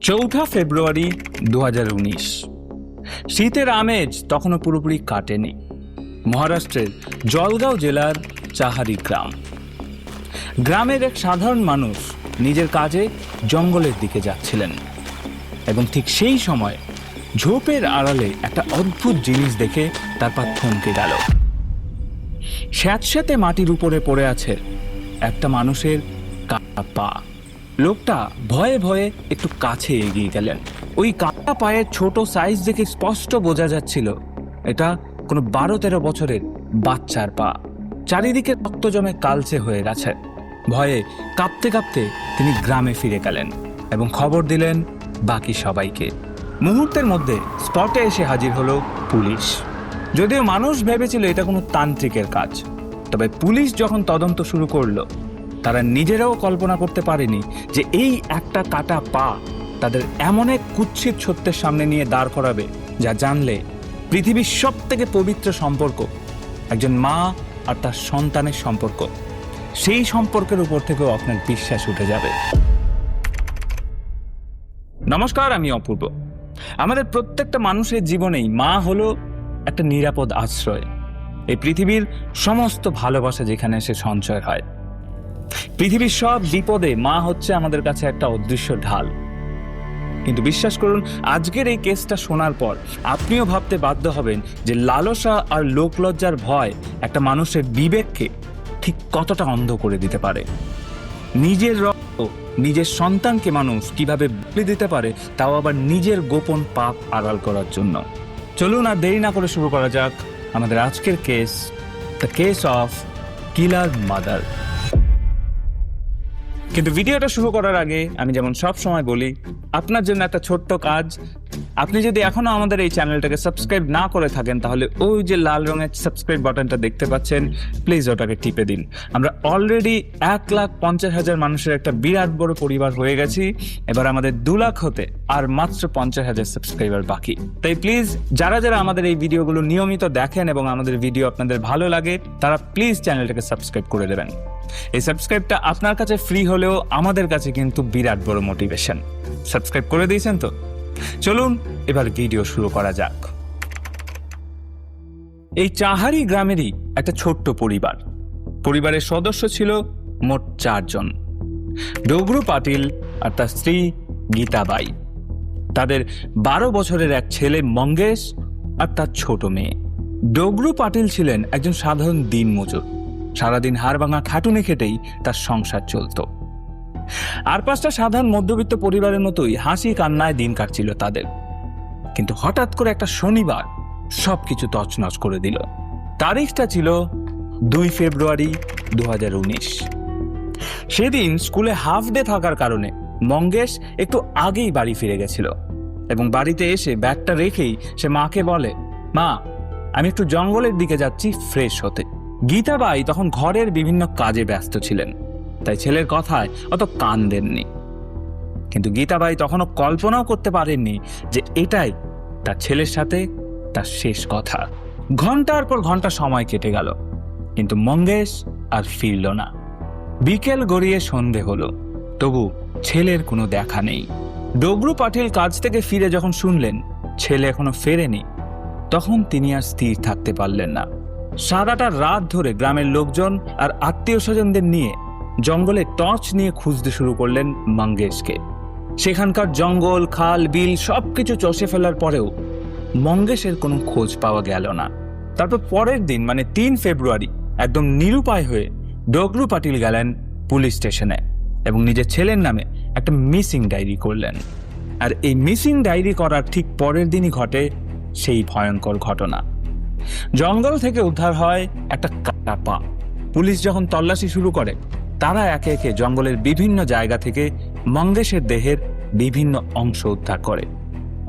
4 ফেব্রুয়ারি 2019। শীতের আমেজ তখনও পুরোপুরি কাটেনি। মহারাষ্ট্রের জলগাঁও জেলার চাহারি গ্রামের এক সাধারণ মানুষ নিজের কাজে জঙ্গলের দিকে যাচ্ছিলেন এবং ঠিক সেই সময় ঝোপের আড়ালে একটা অদ্ভুত জিনিস দেখে তার পা থমকে গেল। স্যাঁতস্যাঁতে মাটির উপরে পড়ে আছে একটা মানুষের কাটা পা। লোকটা ভয়ে ভয়ে একটু কাছে এগিয়ে গেলেন। ওই কাটা পায়ের ছোট সাইজ দেখে স্পষ্ট বোঝা যাচ্ছিল এটা কোনো 12-13 বছরের বাচ্চার পা। চারিদিকে রক্ত জমে কালচে হয়ে গেছে। ভয়ে কাঁপতে কাঁপতে তিনি গ্রামে ফিরে গেলেন এবং খবর দিলেন বাকি সবাইকে। মুহূর্তের মধ্যে স্পটে এসে হাজির হলো পুলিশ। যদিও মানুষ ভেবেছিল এটা কোনো তান্ত্রিকের কাজ, তবে পুলিশ যখন তদন্ত শুরু করলো তারা নিজেরাও কল্পনা করতে পারেনি যে এই একটা কাটা পা তাদের এমন এক কুৎসিত সত্যের সামনে নিয়ে দাঁড় করাবে যা জানলে পৃথিবীর সব থেকে পবিত্র সম্পর্ক, একজন মা আর তার সন্তানের সম্পর্ক, সেই সম্পর্কের উপর থেকেও আপনার বিশ্বাস উঠে যাবে। নমস্কার, আমি অপূর্ব। আমাদের প্রত্যেকটা মানুষের জীবনেই মা হলো একটা নিরাপদ আশ্রয়। এই পৃথিবীর সমস্ত ভালোবাসা যেখানে এসে সঞ্চয় হয়। পৃথিবীর সব বিপদে মা হচ্ছে আমাদের কাছে একটা অদৃশ্য ঢাল। কিন্তু বিশ্বাস করুন, আজকের এই কেসটা শোনার পর আপনিও ভাবতে বাধ্য হবেন যে লালসা আর লোকলজ্জার ভয় একটা মানুষের বিবেককে ঠিক কতটা অন্ধ করে দিতে পারে। নিজের রক্ত, নিজের সন্তানকে মানুষ কিভাবে বলি দিতে পারে, তাও আবার নিজের গোপন পাপ আড়াল করার জন্য। চলুন আর দেরি না করে শুরু করা যাক আমাদের আজকের case, the case of killer mother. কিন্তু ভিডিওটা শুরু করার আগে আমি যেমন সব সময় বলি, আপনার জন্য একটা ছোট্ট কাজ। আপনি যদি এখনো আমাদের এই চ্যানেলটাকে সাবস্ক্রাইব না করে থাকেন, তাহলে ওই যে লাল রঙের সাবস্ক্রাইব বাটনটা দেখতে পাচ্ছেন, প্লিজ ওটাকে টিপে দিন। আমরা অলরেডি 1,50,000 মানুষের একটা বিরাট বড় পরিবার হয়ে গেছি। এবার আমাদের 2 লাখ হতে আর মাত্র 50,000 সাবস্ক্রাইবার বাকি। তাই প্লিজ যারা যারা আমাদের এই ভিডিওগুলো নিয়মিত দেখেন এবং আমাদের ভিডিও আপনাদের ভালো লাগে, তারা প্লিজ চ্যানেলটাকে সাবস্ক্রাইব করে দেবেন। এই সাবস্ক্রাইবটা আপনার কাছে ফ্রি হলেও আমাদের কাছে কিন্তু বিরাট বড় মোটিভেশন। সাবস্ক্রাইব করে দিয়েছেন তো? চলুন এবার ভিডিও শুরু করা যাক। এই চাহারি গ্রামেরই একটা ছোট্ট পরিবার। পরিবারের সদস্য ছিল মোট 4 জন। ডোগরু পাটিল আর তার স্ত্রী গীতাবাই, তাদের 12 বছরের এক ছেলে মঙ্গেশ আর তার ছোট মেয়ে। ডোগরু পাটিল ছিলেন একজন সাধারণ দিনমজুর। সারাদিন হাড়ভাঙা খাটুনি খেটেই তার সংসার চলত। আর 5টা সাধারণ মধ্যবিত্ত পরিবারের মতোই হাসি কান্নায় দিন কাটছিল তাদের। কিন্তু হঠাৎ করে একটা শনিবার সবকিছু তছনছ করে দিল। তারিখটা ছিল 2 ফেব্রুয়ারি 2019। সেদিন স্কুলে হাফ ডে থাকার কারণে মঙ্গেশ একটু আগেই বাড়ি ফিরে গেছিল এবং বাড়িতে এসে ব্যাগটা রেখেই সে মাকে বলে, মা, আমি একটু জঙ্গলের দিকে যাচ্ছি ফ্রেশ হতে। গীতাবাই তখন ঘরের বিভিন্ন কাজে ব্যস্ত ছিলেন, তাই ছেলের কথায় অত কান দেননি। কিন্তু গীতাবাই তখনও কল্পনাও করতে পারেননি যে এটাই তার ছেলের সাথে তার শেষ কথা। ঘন্টার পর ঘন্টা সময় কেটে গেল, কিন্তু মঙ্গেশ আর ফিরল না। বিকেল গড়িয়ে সন্ধে হলো, তবু ছেলের কোনো দেখা নেই। ডোগরু পাটিল কাজ থেকে ফিরে যখন শুনলেন ছেলে এখনো ফেরেনি, তখন তিনি আর স্থির থাকতে পারলেন না। সারাটা রাত ধরে গ্রামের লোকজন আর আত্মীয় স্বজনদের নিয়ে জঙ্গলে টর্চ নিয়ে খুঁজতে শুরু করলেন মঙ্গেশকে। সেখানকার জঙ্গল, খাল, বিল সবকিছু চষে ফেলার পরেও মঙ্গেশের কোনো খোঁজ পাওয়া গেল না। তারপর পরের দিন মানে 3 ফেব্রুয়ারি একদম নিরুপায় হয়ে ডোগরু পাটিল গেলেন পুলিশ স্টেশনে এবং নিজের ছেলের নামে একটা মিসিং ডায়েরি করলেন। আর এই মিসিং ডায়েরি করার ঠিক পরের দিনই ঘটে সেই ভয়ঙ্কর ঘটনা। জঙ্গল থেকে উদ্ধার হয় একটা কাটা পা। পুলিশ যখন তল্লাশি শুরু করে, তারা একে একে জঙ্গলের বিভিন্ন জায়গা থেকে মঙ্গেশের দেহের বিভিন্ন অংশ উদ্ধার করে।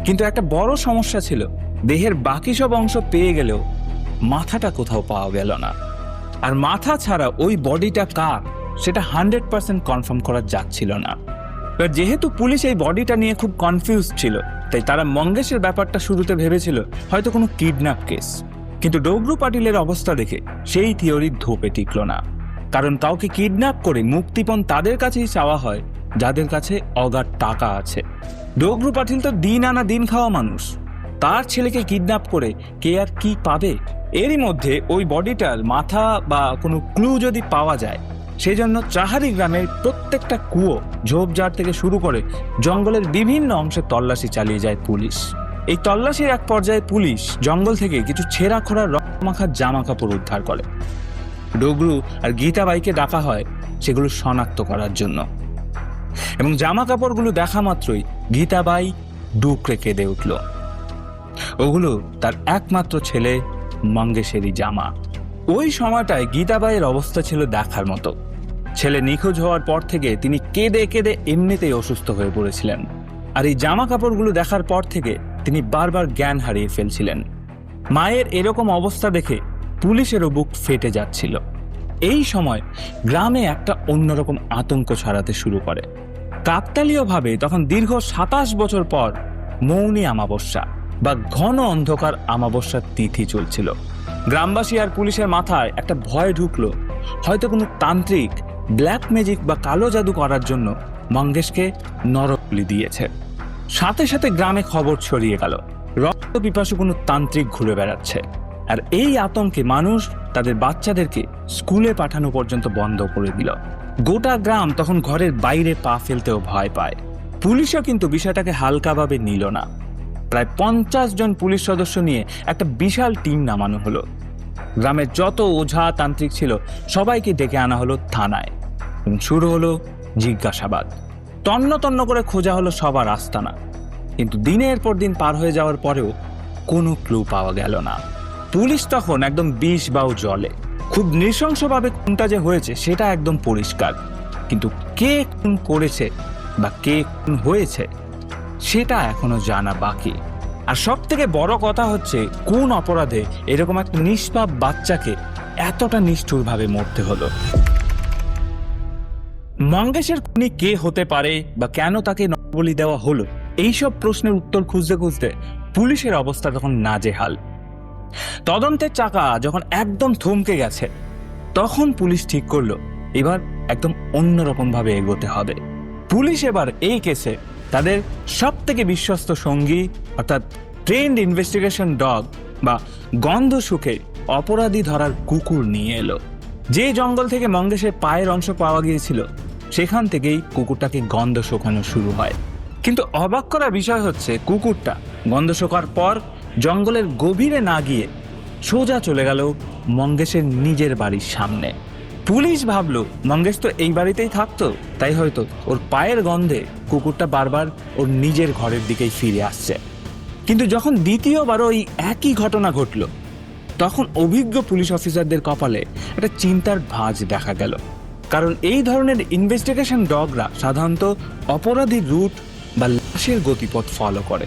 কিন্তু একটা বড় সমস্যা ছিল, দেহের বাকি সব অংশ পেয়ে গেলেও মাথাটা কোথাও পাওয়া গেল না। আর মাথা ছাড়া ওই বডিটা কার, সেটা 100% কনফার্ম করা যাচ্ছিল না। এবার যেহেতু পুলিশ এই বডিটা নিয়ে খুব কনফিউজ ছিল, তাই তারা মঙ্গেশের ব্যাপারটা শুরুতে ভেবেছিল হয়তো কোনো কিডন্যাপ কেস। কিন্তু ডোগরু পাটিলের অবস্থা দেখে সেই থিওরি ধোপে টিকল না। কারণ কাউকে কিডন্যাপ করে মুক্তিপণ তাদের কাছেই চাওয়া হয় যাদের কাছে অগাধ টাকা আছে। ডোগরু পাটিল তো দিন আনা দিন খাওয়া মানুষ, তার ছেলেকে কিডন্যাপ করে কে আর কি পাবে? এরই মধ্যে ওই বডিটার মাথা বা কোনো ক্লু যদি পাওয়া যায়, সেজন্য চাহারি গ্রামের প্রত্যেকটা কুয়ো, ঝোপঝাড় থেকে শুরু করে জঙ্গলের বিভিন্ন অংশে তল্লাশি চালিয়ে যায় পুলিশ। এই তল্লাশির এক পর্যায়ে পুলিশ জঙ্গল থেকে কিছু ছেঁড়া খোড়া রক্তমাখা জামা কাপড় উদ্ধার করে। ডোগরু আর গীতাবাইকে ডাকা হয় সেগুলো শনাক্ত করার জন্য, এবং জামা কাপড়গুলো দেখা মাত্রই গীতাবাই ডুকরে কেঁদে উঠল। ওগুলো তার একমাত্র ছেলে মঙ্গেশেরই জামা। ওই সময়টায় গীতাবাইয়ের অবস্থা ছিল দেখার মতো। ছেলে নিখোঁজ হওয়ার পর থেকে তিনি কেঁদে কেঁদে এমনিতেই অসুস্থ হয়ে পড়েছিলেন, আর এই জামা কাপড়গুলো দেখার পর থেকে তিনি বারবার জ্ঞান হারিয়ে ফেলছিলেন। মায়ের এরকম অবস্থা দেখে পুলিশেরও বুক ফেটে যাচ্ছিল। এই সময় গ্রামে একটা অন্যরকম আতঙ্ক ছড়াতে শুরু করে। কাকতালীয়ভাবে তখন দীর্ঘ 27 বছর পর মৌনী অমাবস্যা বা ঘন অন্ধকার অমাবস্যার তিথি চলছিল। গ্রামবাসী আর পুলিশের মাথায় একটা ভয় ঢুকলো, হয়তো কোনো তান্ত্রিক ব্ল্যাক ম্যাজিক বা কালো জাদু করার জন্য মঙ্গেশকে নরবলি দিয়েছে। সাথে সাথে গ্রামে খবর ছড়িয়ে গেল রক্ত পিপাসু কোনো তান্ত্রিক ঘুরে বেড়াচ্ছে। আর এই আতঙ্কে মানুষ তাদের বাচ্চাদেরকে স্কুলে পাঠানো পর্যন্ত বন্ধ করে দিল। গোটা গ্রাম তখন ঘরের বাইরে পা ফেলতেও ভয় পায়। পুলিশও কিন্তু বিষয়টাকে হালকাভাবে নিল না। প্রায় 50 জন পুলিশ সদস্য নিয়ে একটা বিশাল টিম নামানো হলো। গ্রামের যত ওঝা তান্ত্রিক ছিল সবাইকে ডেকে আনা হলো থানায়, এবং শুরু হলো জিজ্ঞাসাবাদ। তন্ন তন্ন করে খোঁজা হলো সবার আস্তানা, কিন্তু দিনের পর দিন পার হয়ে যাওয়ার পরেও কোনো ক্লু পাওয়া গেল না। পুলিশ তখন একদম বিষ বাউ জলে। খুব নৃশংসভাবে খুনটা যে হয়েছে সেটা একদম পরিষ্কার, কিন্তু কে খুন করেছে বা কে খুন হয়েছে সেটা এখনো জানা বাকি। আর সব থেকে বড় কথা হচ্ছে, কোন অপরাধে এরকম একটা নিষ্পাপ বাচ্চাকে এতটা নিষ্ঠুরভাবে মরতে হলো। মঙ্গেশের খুনি কে হতে পারে বা কেন তাকে নরবলি দেওয়া হলো, এইসব প্রশ্নের উত্তর খুঁজতে খুঁজতে পুলিশের অবস্থা তখন নাজেহাল। তদন্তের চাকা যখন একদম থমকে গেছে, তখন পুলিশ ঠিক করলো এবার একদম অন্যরকম ভাবে এগোতে হবে। পুলিশ এবার এই কেসে তাদের সব থেকে বিশ্বস্ত সঙ্গী অর্থাৎ ট্রেন্ড ইনভেস্টিগেশন ডগ বা গন্ধ শুকে অপরাধী ধরার কুকুর নিয়ে এলো। যে জঙ্গল থেকে মঙ্গেশের পায়ের অংশ পাওয়া গিয়েছিল সেখান থেকেই কুকুরটাকে গন্ধ শোকানো শুরু হয়। কিন্তু অবাক করা বিষয় হচ্ছে, কুকুরটা গন্ধ শোকার পর জঙ্গলের গভীরে না গিয়ে সোজা চলে গেল মঙ্গেশের নিজের বাড়ির সামনে। পুলিশ ভাবলো মঙ্গেশ তো এই বাড়িতেই থাকতো, তাই হয়তো ওর পায়ের গন্ধে কুকুরটা বারবার ওর নিজের ঘরের দিকেই ফিরে আসছে। কিন্তু যখন দ্বিতীয়বার ওই একই ঘটনা ঘটল, তখন অভিজ্ঞ পুলিশ অফিসারদের কপালে একটা চিন্তার ভাঁজ দেখা গেল। কারণ এই ধরনের ইনভেস্টিগেশন ডগরা সাধারণত অপরাধীর রুট বা লাশের গতিপথ ফলো করে,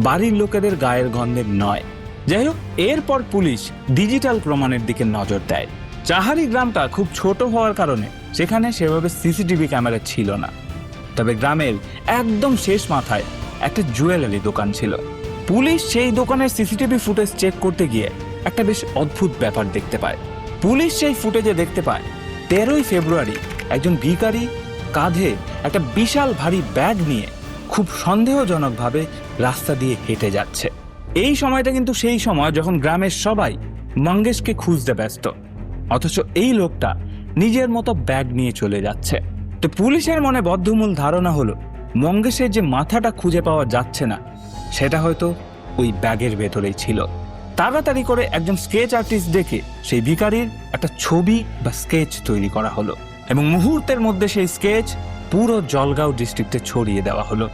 বাড়ির লোকেদের গায়ের গন্ধের নয়। যাই হোক, এরপর পুলিশ ডিজিটাল প্রমাণের দিকে নজর দেয়। চাহারি গ্রামটা খুব ছোট হওয়ার কারণে সেখানে সেভাবে সিসিটিভি ক্যামেরা ছিল না। তবে গ্রামের একদম শেষ মাথায় একটা জুয়েলারি দোকান ছিল। পুলিশ সেই দোকানের সিসিটিভি ফুটেজ চেক করতে গিয়ে একটা বেশ অদ্ভুত ব্যাপার দেখতে পায়। পুলিশ সেই ফুটেজে দেখতে পায় 13ই ফেব্রুয়ারি একজন ভিখারি কাঁধে একটা বিশাল ভারী ব্যাগ নিয়ে খুব সন্দেহজনকভাবে রাস্তা দিয়ে হেঁটে যাচ্ছে। এই সময়টা কিন্তু সেই সময় যখন গ্রামের সবাই মঙ্গেশকে খুঁজতে ব্যস্ত, অথচ এই লোকটা নিজের মতো ব্যাগ নিয়ে চলে যাচ্ছে। তো পুলিশের মনে বদ্ধমূল ধারণা হলো মঙ্গেশের যে মাথাটা খুঁজে পাওয়া যাচ্ছে না সেটা হয়তো ওই ব্যাগের ভেতরেই ছিল। তাড়াতাড়ি করে একজন স্কেচ আর্টিস্ট ডেকে সেই ভিখারির একটা ছবি বা স্কেচ তৈরি করা হলো, এবং মুহূর্তের মধ্যে সেই স্কেচ পুরো জলগাঁও ডিস্ট্রিক্টে ছড়িয়ে দেওয়া হলো।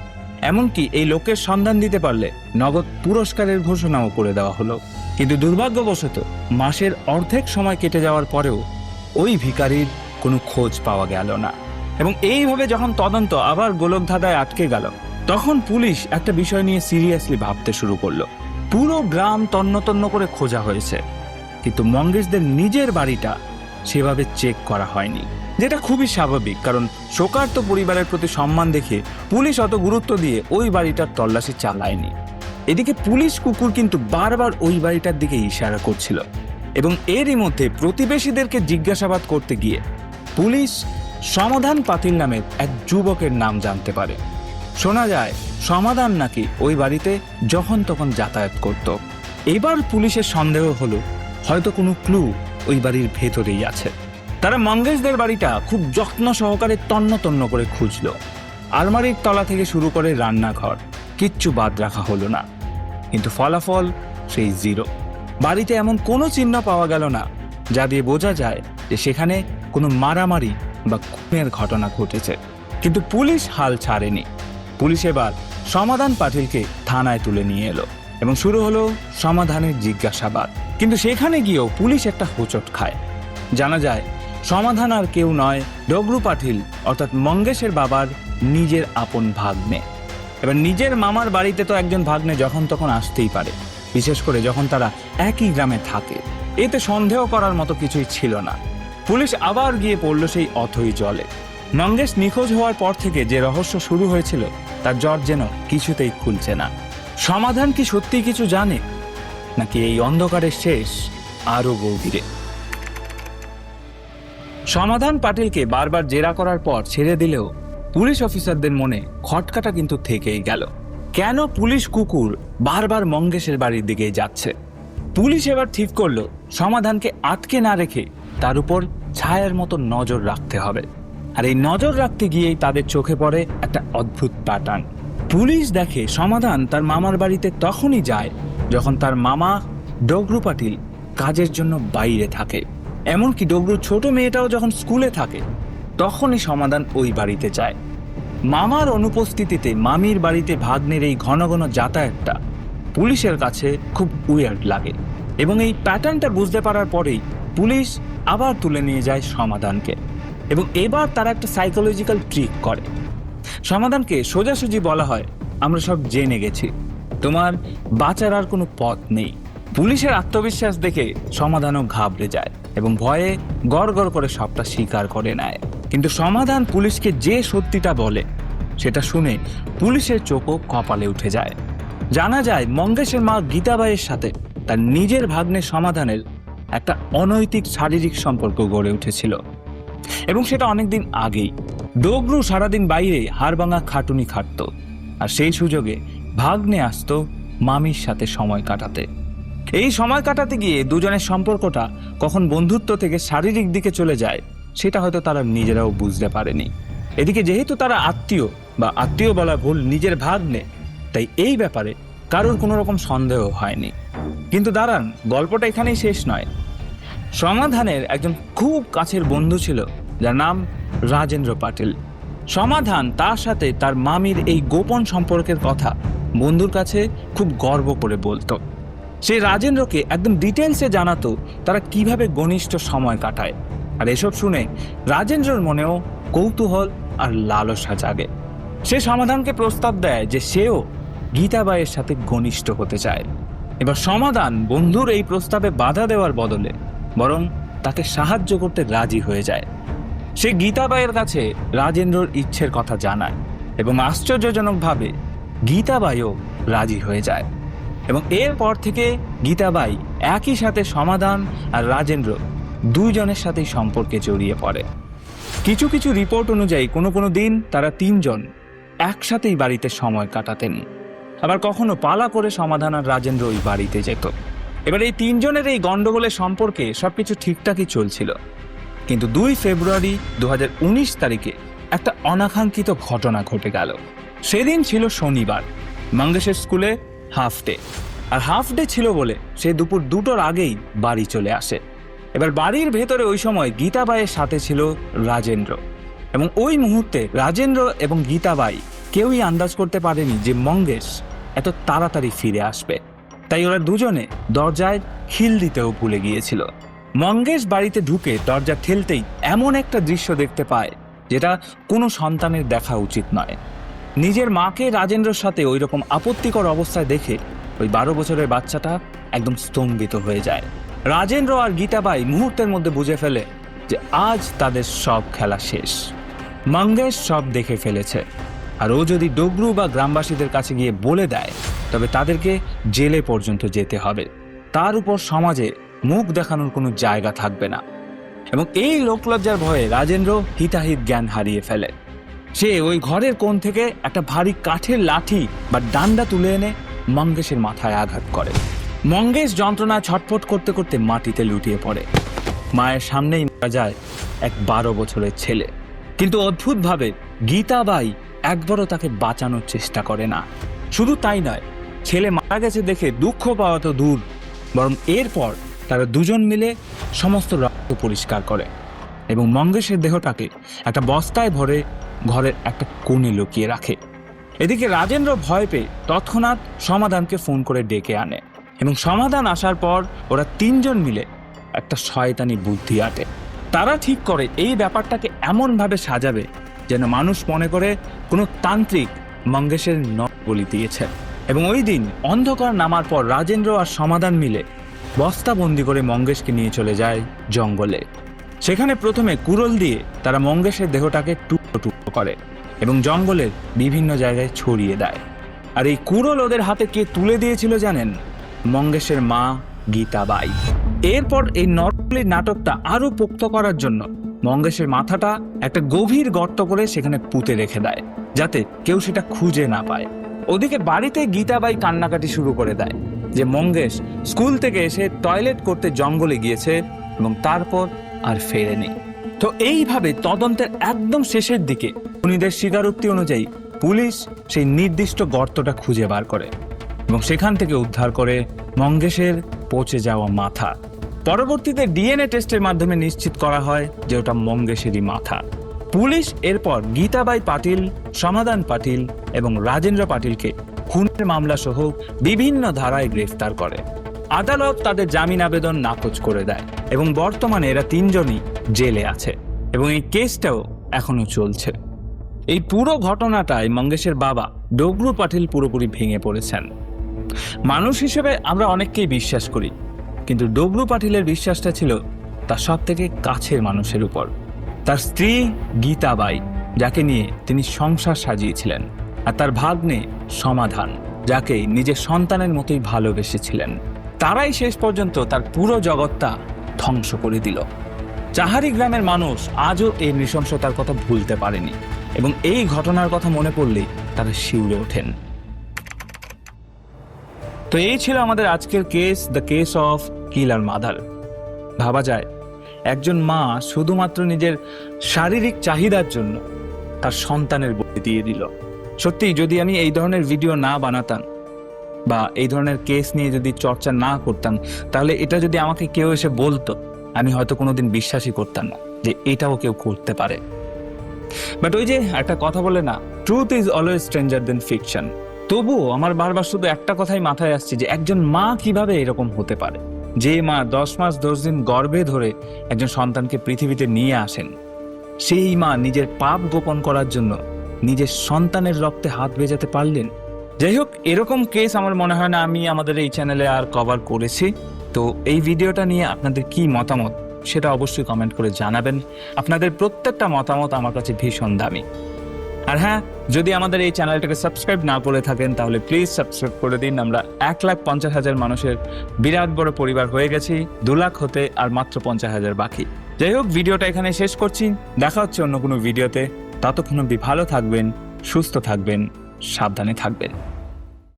এমনকি এই লোকের সন্ধান দিতে পারলে নগদ পুরস্কারের ঘোষণাও করে দেওয়া হলো। কিন্তু দুর্ভাগ্যবশত মাসের অর্ধেক সময় কেটে যাওয়ার পরেও ওই ভিখারির কোনো খোঁজ পাওয়া গেল না। এবং এইভাবে যখন তদন্ত আবার গোলকধাঁধায় আটকে গেল, তখন পুলিশ একটা বিষয় নিয়ে সিরিয়াসলি ভাবতে শুরু করলো। পুরো গ্রাম তন্ন তন্ন করে খোঁজা হয়েছে, কিন্তু মঙ্গেশদের নিজের বাড়িটা সেভাবে চেক করা হয়নি, যেটা খুবই স্বাভাবিক। কারণ শোকার্ত পরিবারের প্রতি সম্মান দেখে পুলিশ অত গুরুত্ব দিয়ে ওই বাড়িটার তল্লাশি চালায়নি। এদিকে পুলিশ কুকুর কিন্তু বারবার ওই বাড়িটার দিকে ইশারা করছিল, এবং এরই মধ্যে প্রতিবেশীদেরকে জিজ্ঞাসাবাদ করতে গিয়ে পুলিশ সমাধান পাতিল নামের এক যুবকের নাম জানতে পারে। শোনা যায় সমাধান নাকি ওই বাড়িতে যখন তখন যাতায়াত করত। এবার পুলিশের সন্দেহ হলো হয়তো কোনো ক্লু ওই বাড়ির ভেতরেই আছে। তারা মঙ্গেশদের বাড়িটা খুব যত্ন সহকারে তন্ন তন্ন করে খুঁজলো। আলমারির তলা থেকে শুরু করে রান্নাঘর কিচ্ছু বাদ রাখা হলো না, কিন্তু ফলাফল সেই জিরো। বাড়িতে এমন কোনো চিহ্ন পাওয়া গেল না যা দিয়ে বোঝা যায় যে সেখানে কোনো মারামারি বা খুনের ঘটনা ঘটেছে। কিন্তু পুলিশ হাল ছাড়েনি। পুলিশ এবার সমাধান পাটিলকে থানায় তুলে নিয়ে এলো এবং শুরু হলো সমাধানের জিজ্ঞাসাবাদ। কিন্তু সেখানে গিয়েও পুলিশ একটা হোঁচট খায়। জানা যায় সমাধান আর কেউ নয়, ডগরু পাটিল অর্থাৎ মঙ্গেশের বাবার নিজের আপন ভাগ্নে। এবার নিজের মামার বাড়িতে তো একজন ভাগ্নে যখন তখন আসতেই পারে, বিশেষ করে যখন তারা একই গ্রামে থাকে। এতে সন্দেহ করার মতো কিছুই ছিল না। পুলিশ আবার গিয়ে পড়ল সেই অথই জলে। মঙ্গেশ নিখোঁজ হওয়ার পর থেকে যে রহস্য শুরু হয়েছিল তার জট যেন কিছুতেই খুলছে না। সমাধান কি সত্যি কিছু জানে, নাকি এই অন্ধকারের শেষ আরো গভীরে? সমাধান পাটিলকে বারবার জেরা করার পর ছেড়ে দিলেও পুলিশ অফিসারদের মনে খটকাটা কিন্তু থেকেই গেল। কেন পুলিশ কুকুর বারবার মঙ্গেশের বাড়ির দিকে যাচ্ছে? পুলিশ এবার ঠিক করলো সমাধানকে আটকে না রেখে তার উপর ছায়ার মতো নজর রাখতে হবে। আর এই নজর রাখতে গিয়েই তাদের চোখে পড়ে একটা অদ্ভুত প্যাটার্ন। পুলিশ দেখে সমাধান তার মামার বাড়িতে তখনই যায় যখন তার মামা ডগরু পাটিল কাজের জন্য বাইরে থাকে। এমনকি ডগরুর ছোট মেয়েটাও যখন স্কুলে থাকে তখনই সমাধান ওই বাড়িতে যায়। মামার অনুপস্থিতিতে মামির বাড়িতে ভাগ্নের এই ঘন ঘন যাতায়াতটা পুলিশের কাছে খুব উইয়ার্ড লাগে এবং এই প্যাটার্নটা বুঝতে পারার পরেই পুলিশ আবার তুলে নিয়ে যায় সমাধানকে এবং এবার তারা একটা সাইকোলজিক্যাল ট্রিক করে। সমাধানকে সোজাসুজি বলা হয়, আমরা সব জেনে গেছি, তোমার বাঁচার আর কোনো পথ নেই। পুলিশের আত্মবিশ্বাস দেখে সমাধানও ঘাবড়ে যায় এবং ভয়ে গড় গড় করে সবটা স্বীকার করে নেয়। কিন্তু সমাধান পুলিশকে যে সত্যিটা বলে সেটা শুনে পুলিশের চোখও কপালে উঠে যায়। জানা যায় মঙ্গেশের মা গীতাবাইয়ের সাথে তার নিজের ভাগ্নে সমাধানের একটা অনৈতিক শারীরিক সম্পর্ক গড়ে উঠেছিল এবং সেটা অনেকদিন আগেই। ডগরু সারাদিন বাইরে হাড়ভাঙা খাটুনি খাটত আর সেই সুযোগে ভাগ্নে আসতো মামির সাথে সময় কাটাতে। এই সময় কাটাতে গিয়ে দুজনের সম্পর্কটা কখন বন্ধুত্ব থেকে শারীরিক দিকে চলে যায় সেটা হয়তো তারা নিজেরাও বুঝতে পারেনি। এদিকে যেহেতু তারা আত্মীয়, বা আত্মীয় বলা ভুল, নিজের ভাগ্নে, তাই এই ব্যাপারে কারোর কোনো রকম সন্দেহ হয়নি। কিন্তু দাঁড়ান, গল্পটা এখানেই শেষ নয়। সমাধানের একজন খুব কাছের বন্ধু ছিল যার নাম রাজেন্দ্র পাটিল। সমাধান তার সাথে তার মামির এই গোপন সম্পর্কের কথা বন্ধুর কাছে খুব গর্ব করে বলতো। সে রাজেন্দ্রকে একদম ডিটেলসে জানাতো তারা কিভাবে ঘনিষ্ঠ সময় কাটায়। আর এসব শুনে রাজেন্দ্রর মনেও কৌতূহল আর লালসা জাগে। সে সমাধানকে প্রস্তাব দেয় যে সেও গীতাবাইয়ের সাথে ঘনিষ্ঠ হতে চায়। এবার সমাধান বন্ধুর এই প্রস্তাবে বাধা দেওয়ার বদলে বরং তাকে সাহায্য করতে রাজি হয়ে যায়। সে গীতাবাইয়ের কাছে রাজেন্দ্রর ইচ্ছের কথা জানায় এবং আশ্চর্যজনকভাবে গীতাবাইও রাজি হয়ে যায় এবং এরপর থেকে গীতাবাই একই সাথে সমাধান আর রাজেন্দ্র দুইজনের সাথেই সম্পর্কে জড়িয়ে পড়ে। কিছু কিছু রিপোর্ট অনুযায়ী কোনো কোনো দিন তারা তিনজন একসাথেই বাড়িতে সময় কাটাতেন, আবার কখনো পালা করে সমাধান আর রাজেন্দ্র ওই বাড়িতে যেত। এবার এই তিনজনের এই গন্ডগোলের সম্পর্কে সবকিছু ঠিকঠাকই চলছিল, কিন্তু 2 ফেব্রুয়ারি 2019 তারিখে একটা অনাকাঙ্ক্ষিত ঘটনা ঘটে গেল। সেদিন ছিল শনিবার, মঙ্গেশের স্কুলে হাফ ডে, আর হাফ ডে ছিল বলে সে দুপুর 2টোর আগেই বাড়ি চলে আসে। এবার বাড়ির ভেতরে ওই সময় গীতাবাইয়ের সাথে ছিল রাজেন্দ্র এবং ওই মুহূর্তে রাজেন্দ্র এবং গীতাবাই কেউই আন্দাজ করতে পারেনি যে মঙ্গেশ এত তাড়াতাড়ি ফিরে আসবে। তাই ওরা দুজনে দরজায় খিল দিতেও ভুলে গিয়েছিল। মঙ্গেশ বাড়িতে ঢুকে দরজা ঠেলতেই এমন একটা দৃশ্য দেখতে পায় যেটা কোনো সন্তানের দেখা উচিত নয়। নিজের মাকে রাজেন্দ্রর সাথে ওই রকম আপত্তিকর অবস্থায় দেখে ওই 12 বছরের বাচ্চাটা একদম স্তম্ভিত হয়ে যায়। রাজেন্দ্র আর গীতাবাই মুহূর্তের মধ্যে বুঝে ফেলে যে আজ তাদের সব খেলা শেষ। মঙ্গেশ সব দেখে ফেলেছে, আর ও যদি ডগরু বা গ্রামবাসীদের কাছে গিয়ে বলে দেয় তবে তাদেরকে জেলে পর্যন্ত যেতে হবে। তার উপর সমাজে মুখ দেখানোর কোনো জায়গা থাকবে না এবং এই লোকলজ্জার ভয়ে রাজেন্দ্র হিতাহিত জ্ঞান হারিয়ে ফেলে। সে ওই ঘরের কোণ থেকে একটা ভারী কাঠের লাঠি বা ডান্ডা তুলে এনে মঙ্গেশের মাথায় আঘাত করে। মঙ্গেশ যন্ত্রণায় ছটফট করতে করতে মাটিতে লুটিয়ে পড়ে। মায়ের সামনেই মারা যায় এক 12 বছরের ছেলে। কিন্তু অদ্ভুতভাবে গীতাবাই একবারও তাকে বাঁচানোর চেষ্টা করে না। শুধু তাই নয়, ছেলে মারা গেছে দেখে দুঃখ পাওয়া তো দূর, বরং এরপর তারা দুজন মিলে সমস্ত রক্ত পরিষ্কার করে এবং মঙ্গেশের দেহটাকে একটা বস্তায় ভরে ঘরের একটা কোণে লুকিয়ে রাখে। এদিকে রাজেন্দ্র ভয় পেয়ে তৎক্ষণাৎ সমাধানকে ফোন করে ডেকে আনে এবং সমাধান আসার পর ওরা 3 জন মিলে একটা শয়তানি বুদ্ধি আটে। তারা ঠিক করে এই ব্যাপারটাকে এমনভাবে সাজাবে যেন মানুষ মনে করে কোনো তান্ত্রিক মঙ্গেশের নখ বলি দিয়েছে। এবং ওই দিন অন্ধকার নামার পর রাজেন্দ্র আর সমাধান মিলে বস্তাবন্দি করে মঙ্গেশকে নিয়ে চলে যায় জঙ্গলে। সেখানে প্রথমে কুড়োল দিয়ে তারা মঙ্গেশের দেহটাকে টুকরো টুকরো করে এবং জঙ্গলের বিভিন্ন জায়গায় ছড়িয়ে দেয়। আর এই কুড়োল ওদের হাতে কে তুলে দিয়েছিল জানেন? মঙ্গেশের মা গীতাবাই। এরপর এই নরবলির নাটকটা আরো পোক্ত করার জন্য মঙ্গেশের মাথাটা একটা গভীর গর্ত করে সেখানে পুঁতে রেখে দেয়, যাতে কেউ সেটা খুঁজে না পায়। ওদিকে বাড়িতে গীতাবাই কান্নাকাটি শুরু করে দেয় যে মঙ্গেশ স্কুল থেকে এসে টয়লেট করতে জঙ্গলে গিয়েছে এবং তারপর আর ফেরেনি। তো এইভাবে তদন্তের একদম শেষের দিকে খুনিদের স্বীকারোক্তি অনুযায়ী পুলিশ সেই নির্দিষ্ট গর্তটা খুঁজে বার করে এবং সেখান থেকে উদ্ধার করে মঙ্গেশের পচে যাওয়া মাথা। পরবর্তীতে ডিএনএ টেস্টের মাধ্যমে নিশ্চিত করা হয় যে ওটা মঙ্গেশেরই মাথা। পুলিশ এরপর গীতাবাই পাটিল, সমাধান পাটিল এবং রাজেন্দ্র পাটিলকে খুনের মামলা সহ বিভিন্ন ধারায় গ্রেফতার করে। আদালত তাদের জামিন আবেদন নাকচ করে দেয় এবং বর্তমানে এরা 3 জনই জেলে আছে এবং এই কেসটাও এখনো চলছে। এই পুরো ঘটনাটায় মঙ্গেশের বাবা ডগরু পাটিল পুরোপুরি ভেঙে পড়েছেন। মানুষ হিসেবে আমরা অনেককেই বিশ্বাস করি, কিন্তু ডগরু পাটিলের বিশ্বাসটা ছিল তার সব থেকে কাছের মানুষের উপর, তার স্ত্রী গীতাবাই, যাকে নিয়ে তিনি সংসার সাজিয়েছিলেন, আর তার ভাগ্নে সমাধান, যাকে নিজের সন্তানের মতোই ভালোবেসেছিলেন। তারাই শেষ পর্যন্ত তার পুরো জগৎটা ধ্বংস করে দিল। চাহারি গ্রামের মানুষ আজও এই নৃশংসতার কথা ভুলতে পারেনি এবং এই ঘটনার কথা মনে পড়লেই তারা শিউরে ওঠেন। তো এই ছিল আমাদের আজকের case, the case of killer mother. ভাবা যায় একজন মা শুধুমাত্র নিজের শারীরিক চাহিদার জন্য তার সন্তানের বলি দিয়ে দিল। সত্যি যদি আমি এই ধরনের ভিডিও না বানাতাম বা এই ধরনের কেস নিয়ে যদি চর্চা না করতাম, তাহলে এটা যদি আমাকে কেউ এসে বলতো, আমি হয়তো কোনোদিন বিশ্বাসই করতাম না যে এটাও কেউ করতে পারে। বাট ওই যে একটা কথা বলে না, truth is always stranger then fiction. তবুও আমার বারবার শুধু একটা কথাই মাথায় আসছে যে একজন মা কিভাবে এরকম হতে পারে, যে মা 10 মাস 10 দিন গর্ভে ধরে একজন সন্তানকে পৃথিবীতে নিয়ে আসেন, সেই মা নিজের পাপ গোপন করার জন্য নিজের সন্তানের রক্তে হাত ভেজাতে পারলেন। যাই হোক, এরকম কেস আমার মনে হয় না আমি আমাদের এই চ্যানেলে আর কভার করেছি। তো এই ভিডিওটা নিয়ে আপনাদের কি মতামত সেটা অবশ্যই কমেন্ট করে জানাবেন। আপনাদের প্রত্যেকটা মতামত আমার কাছে ভীষণ দামি। আর হ্যাঁ, যদি আমাদের এই চ্যানেলটাকে সাবস্ক্রাইব না করে থাকেন তাহলে প্লিজ সাবস্ক্রাইব করে দিন। আমরা 1,50,000 মানুষের বিরাট বড় পরিবার হয়ে গেছি, 2 লাখ হতে আর মাত্র 50,000 বাকি। যাই হোক, ভিডিওটা এখানে শেষ করছি। দেখা হচ্ছে অন্য কোনো ভিডিওতে। ততক্ষণ অবধি ভালো থাকবেন, সুস্থ থাকবেন, সাবধানে থাকবেন।